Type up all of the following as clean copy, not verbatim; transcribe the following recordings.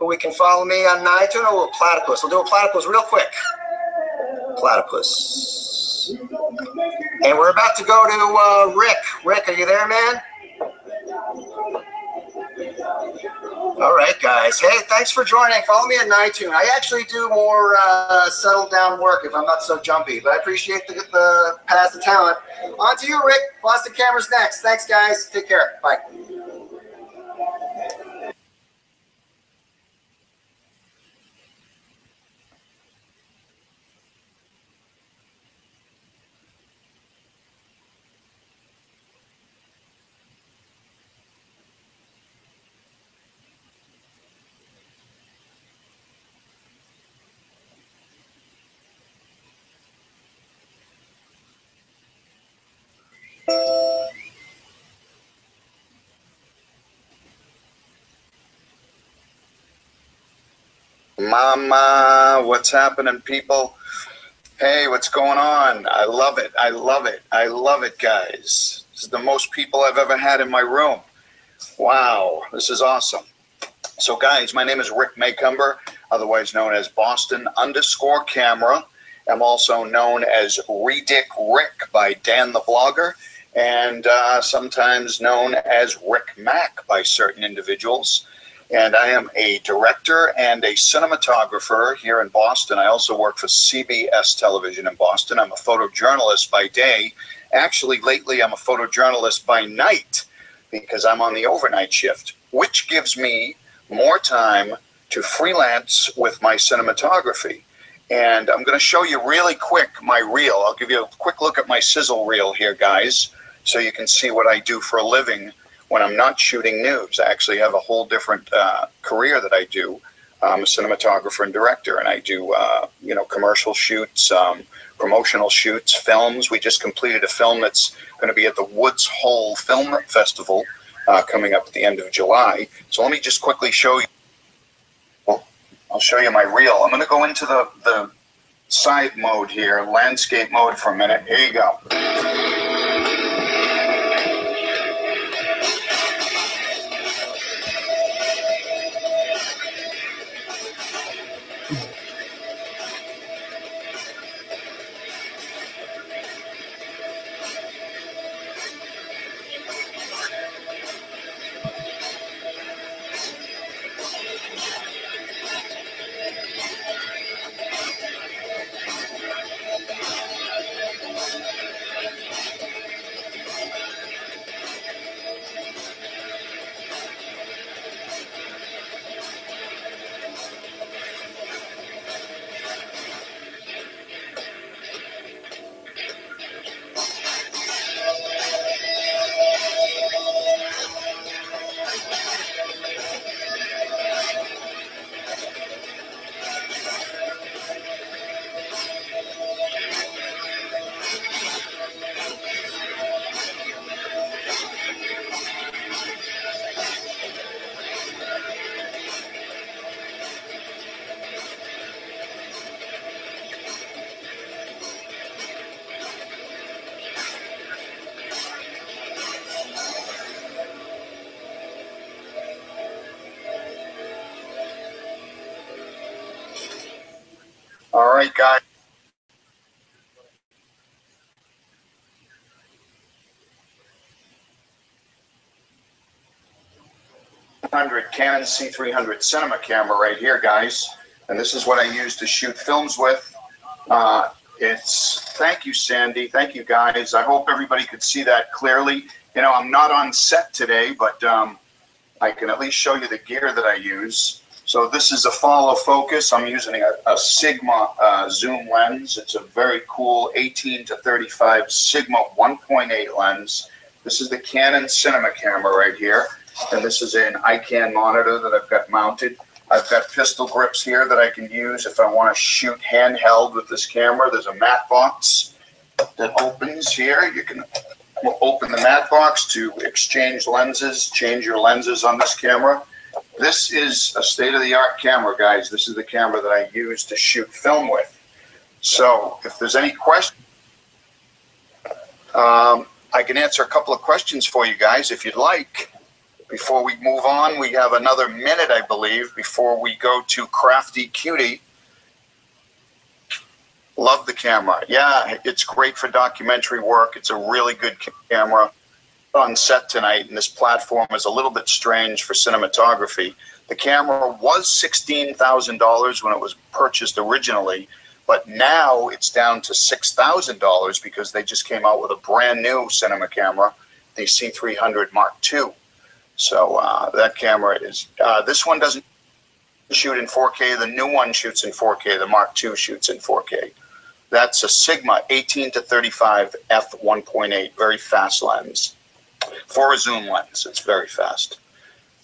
we can follow me on iTunes, or platypus. We'll do a platypus real quick. Platypus. And we're about to go to Rick. Rick, are you there, man? All right, guys. Hey, thanks for joining. Follow me on iTunes. I actually do more settled down work if I'm not so jumpy, but I appreciate the pass the talent. On to you, Rick. Boston Cameras next. Thanks, guys. Take care. Bye. Mama, what's happening, people? Hey, what's going on? I love it. I love it. I love it, guys. This is the most people I've ever had in my room. Wow, this is awesome. So, guys, my name is Rick Maycumber, otherwise known as Boston_Camera. I'm also known as Redick Rick by Dan the Vlogger, and sometimes known as Rick Mac by certain individuals. And I am a director and a cinematographer here in Boston. I also work for CBS Television in Boston. I'm a photojournalist by day. Actually, lately, I'm a photojournalist by night because I'm on the overnight shift, which gives me more time to freelance with my cinematography. And I'm going to show you really quick my reel. I'll give you a quick look at my sizzle reel here, guys, so you can see what I do for a living when I'm not shooting news. I actually have a whole different career that I do. I'm a cinematographer and director, and I do commercial shoots, promotional shoots, films. We just completed a film that's going to be at the Woods Hole Film Festival coming up at the end of July. So let me just quickly show you. Well, I'll show you my reel. I'm going to go into the side mode here, landscape mode for a minute. Here you go. All right, guys. Canon C300 cinema camera right here, guys. And this is what I use to shoot films with. Thank you, Sandy. Thank you, guys. I hope everybody could see that clearly. You know, I'm not on set today, but I can at least show you the gear that I use. So this is a follow focus. I'm using a Sigma zoom lens. It's a very cool 18 to 35 Sigma 1.8 lens. This is the Canon cinema camera right here. And this is an ICANN monitor that I've got mounted. I've got pistol grips here that I can use if I want to shoot handheld with this camera. There's a matte box that opens here. You can open the matte box to exchange lenses, change your lenses on this camera. This is a state-of-the-art camera, guys. This is the camera that I use to shoot film with. So if there's any questions, I can answer a couple of questions for you guys if you'd like. Before we move on, we have another minute, I believe, before we go to Crafty Cutie. Love the camera. Yeah, it's great for documentary work. It's a really good camera. On set tonight, and this platform is a little bit strange for cinematography. The camera was $16,000 when it was purchased originally, but now it's down to $6,000 because they just came out with a brand new cinema camera, the C300 Mark II. So that camera is, this one doesn't shoot in 4K. The new one shoots in 4K. The Mark II shoots in 4K. That's a Sigma 18 to 35 f1.8, very fast lens. For a zoom lens, it's very fast.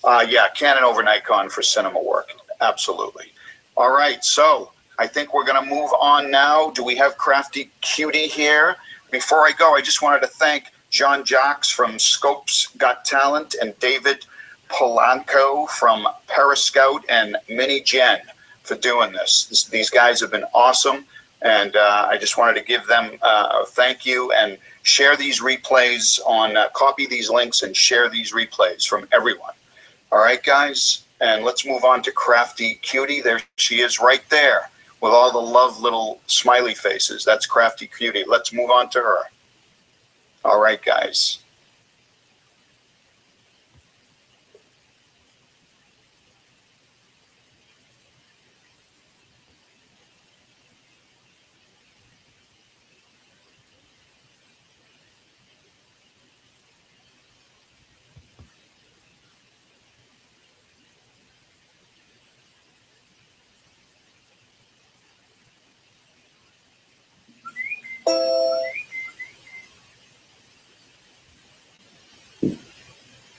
Yeah, Canon over Nikon for cinema work, absolutely. All right, so I think we're going to move on now. Do we have Crafty Cutie here? Before I go, I just wanted to thank John Jacques from Scopes Got Talent and David Polanco from Periscout and Mini Jen for doing this. These guys have been awesome, and I just wanted to give them a thank you and share these replays on, copy these links and share these replays from everyone. All right, guys, and let's move on to Crafty Cutie. There she is right there with all the love little smiley faces. That's Crafty Cutie. Let's move on to her. All right, guys.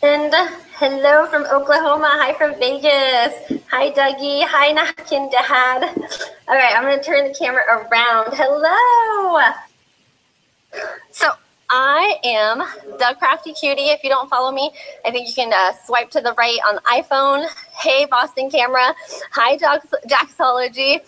And hello from Oklahoma. Hi from Vegas. Hi, Dougie. Hi, Nakin Dad. All right, I'm going to turn the camera around. Hello. So I am the Crafty Cutie. If you don't follow me, I think you can swipe to the right on iPhone. Hey, Boston camera. Hi, Jaxology.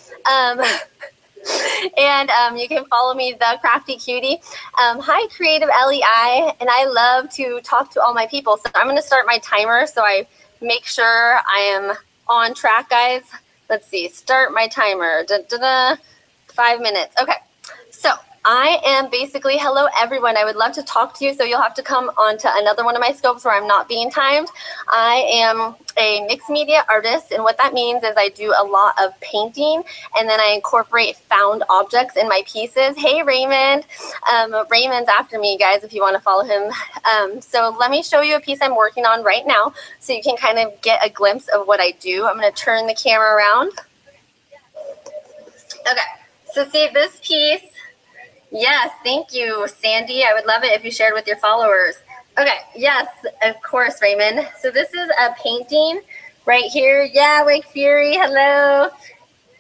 And you can follow me, the Crafty Cutie. Hi, Creative LEI, and I love to talk to all my people. So I'm going to start my timer so I make sure I am on track, guys. Let's see, start my timer. 5 minutes. Okay, so I am basically, hello everyone. I would love to talk to you, so you'll have to come on to another one of my scopes where I'm not being timed. I am a mixed media artist, and what that means is I do a lot of painting, and then I incorporate found objects in my pieces. Hey, Raymond. Raymond's after me, guys, if you want to follow him. So let me show you a piece I'm working on right now so you can kind of get a glimpse of what I do. I'm going to turn the camera around. Okay, so see this piece. Yes, thank you, Sandy. I would love it if you shared with your followers. Okay, yes, of course, Raymond. So this is a painting right here. Yeah, Wake Fury, hello.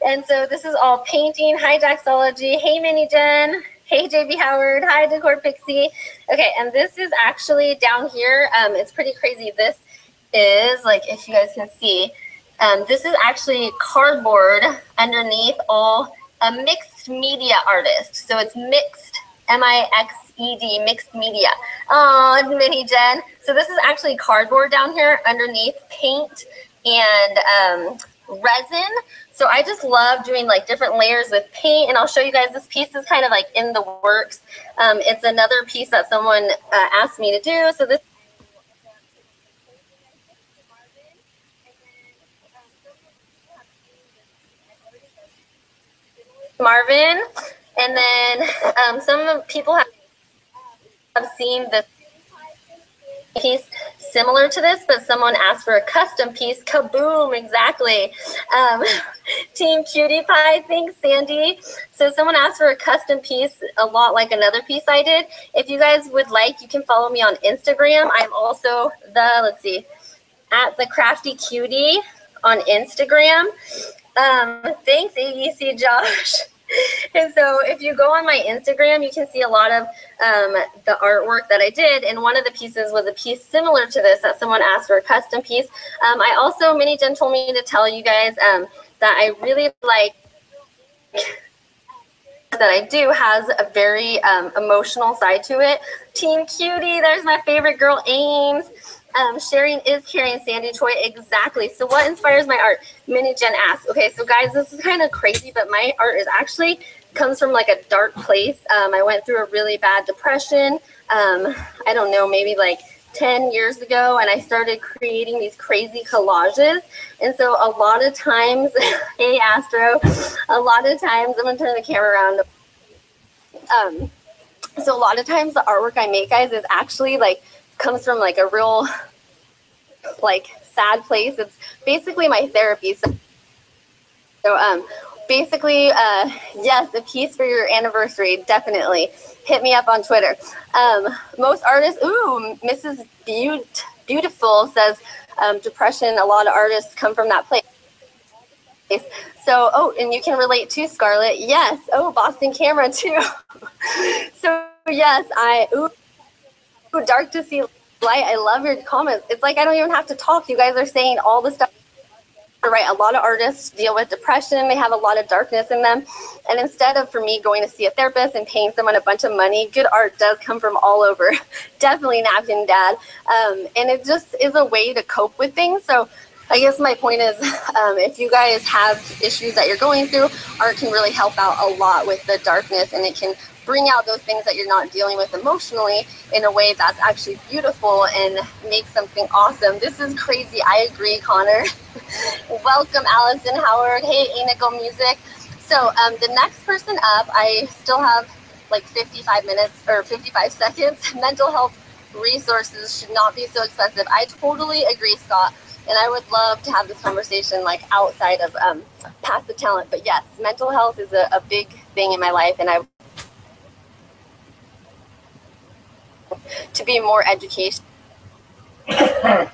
And so this is all painting. Hi, Jaxology. Hey, Mini Jen. Hey, JB Howard. Hi, Decor Pixie. Okay, and this is actually down here. It's pretty crazy. This is, like, if you guys can see, this is actually cardboard underneath all a mixed media artist. So it's mixed, M-I-X-E-D, mixed media. Oh, Mini Jen. So this is actually cardboard down here underneath paint and resin. So I just love doing like different layers with paint, and I'll show you guys. This piece is kind of like in the works. It's another piece that someone asked me to do. So this Marvin, and then some people have seen this piece similar to this, but someone asked for a custom piece. Kaboom, exactly. Team Cutie Pie, thanks, Sandy. So someone asked for a custom piece, a lot like another piece I did. If you guys would like, you can follow me on Instagram. I'm also let's see, at the Crafty Cutie on Instagram. Thanks, ABC Josh. And so if you go on my Instagram, you can see a lot of the artwork that I did. And one of the pieces was a piece similar to this that someone asked for a custom piece. I also, Mini Jen told me to tell you guys that I really like that I do has a very emotional side to it. Team Cutie, there's my favorite girl, Ames. Sharing is caring, Sandy Choi. Exactly. So what inspires my art? Mini Jen asks. Okay, so guys, this is kind of crazy, but my art is actually comes from like a dark place. I went through a really bad depression. I don't know, maybe like 10 years ago, and I started creating these crazy collages. And so a lot of times, hey Astro, a lot of times, I'm gonna turn the camera around. So a lot of times the artwork I make, guys, is actually like comes from like a real like sad place. It's basically my therapy. So basically, yes, a piece for your anniversary, definitely. Hit me up on Twitter. Most artists, Mrs. Beautiful says depression, a lot of artists come from that place. So, and you can relate to Scarlett. Yes. Oh, Boston Camera too. So yes, dark to see light. I love your comments. It's like I don't even have to talk. You guys are saying all the stuff. Right, a lot of artists deal with depression. They have a lot of darkness in them. And instead of, for me, going to see a therapist and paying someone a bunch of money, good art does come from all over. Definitely Napkin Dad. And it just is a way to cope with things. So I guess my point is, if you guys have issues that you're going through, art can really help out a lot with the darkness, and it can bring out those things that you're not dealing with emotionally in a way that's actually beautiful and make something awesome. This is crazy. I agree, Connor. Welcome, Allison Howard. Hey, Inigo Music. So the next person up, I still have like 55 minutes or 55 seconds. Mental health resources should not be so expensive. I totally agree, Scott. And I would love to have this conversation like outside of Pass the Talent. But yes, mental health is a big thing in my life, and I to be more educational to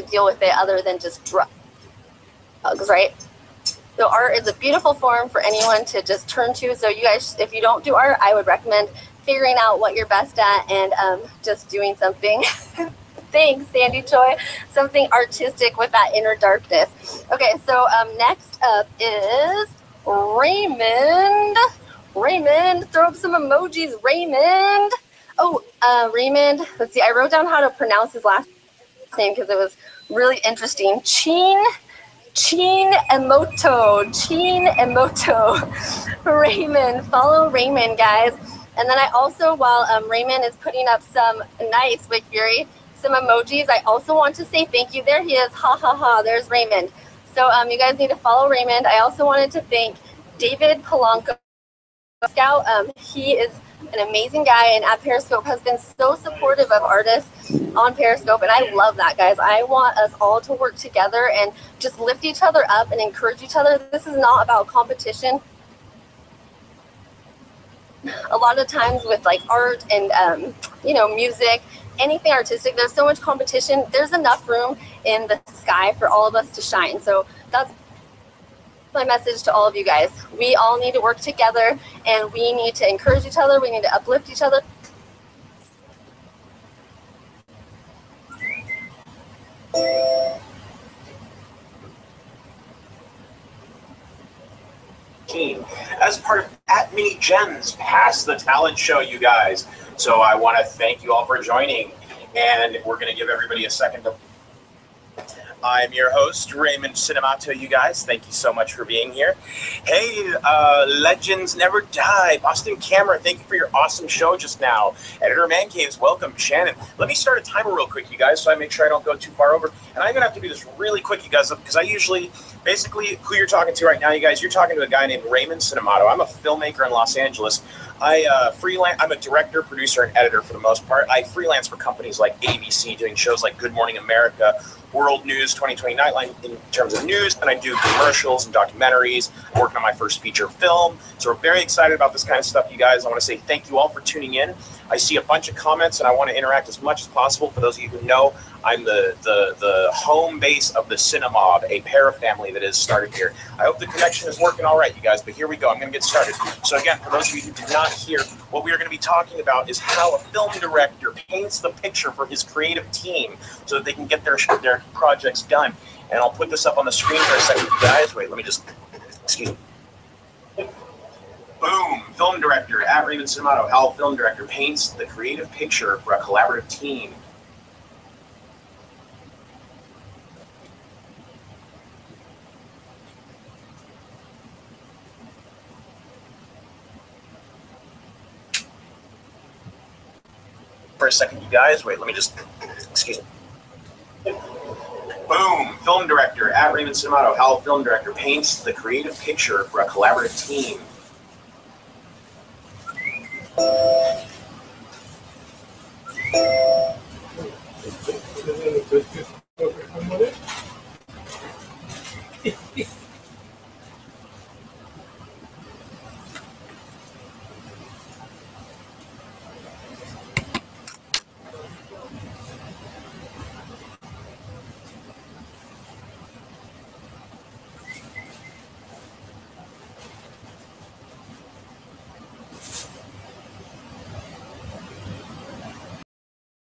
deal with it other than just drugs, right? So art is a beautiful form for anyone to just turn to. So you guys, if you don't do art, I would recommend figuring out what you're best at and just doing something. Thanks, Sandy Choi. Something artistic with that inner darkness. Okay, so next up is Raymond. Raymond, throw up some emojis, Raymond. Raymond, let's see, I wrote down how to pronounce his last name because it was really interesting. Chin Emoto. Raymond, follow Raymond, guys. And then I also, while Raymond is putting up some nice Wick Fury, some emojis, I also want to say thank you. There he is. Ha ha ha. There's Raymond. So you guys need to follow Raymond. I also wanted to thank David Polanco Scout. He is an amazing guy, and at Periscope has been so supportive of artists on Periscope, and I love that, guys. I want us all to work together and just lift each other up and encourage each other. This is not about competition. A lot of times with like art and music, anything artistic, there's so much competition. There's enough room in the sky for all of us to shine. So that's my message to all of you guys. We all need to work together, and we need to encourage each other. We need to uplift each other. As part of at Mini Gems Pass the Talent Show, you guys. So I want to thank you all for joining, and we're going to give everybody a second to. I'm your host, Raymond Cinemato, you guys. Thank you so much for being here. Hey, Legends Never Die. Boston Camera, thank you for your awesome show just now. Editor Man Caves, welcome. Shannon, let me start a timer real quick, you guys, so I make sure I don't go too far over. And I'm going to have to do this really quick, you guys, because I usually, basically, who you're talking to right now, you guys, you're talking to a guy named Raymond Cinemato. I'm a filmmaker in Los Angeles. I'm a director, producer, and editor for the most part. I freelance for companies like ABC, doing shows like Good Morning America, World News, 2020 Nightline in terms of news, and I do commercials and documentaries. I'm working on my first feature film. So we're very excited about this kind of stuff, you guys. I want to say thank you all for tuning in. I see a bunch of comments, and I want to interact as much as possible. For those of you who know, I'm the home base of the Cinemob, a parafamily that is started here. I hope the connection is working all right, you guys, but here we go. I'm going to get started. So again, for those of you who did not hear, what we are going to be talking about is how a film director paints the picture for his creative team so that they can get their projects done. And I'll put this up on the screen for a second, guys. Wait, let me just, excuse me. Boom, film director at Raymond Cinemato. How a film director paints the creative picture for a collaborative team. for a second, you guys. Wait, let me just, excuse me. Boom, film director at Raymond Cinemato. How a film director paints the creative picture for a collaborative team.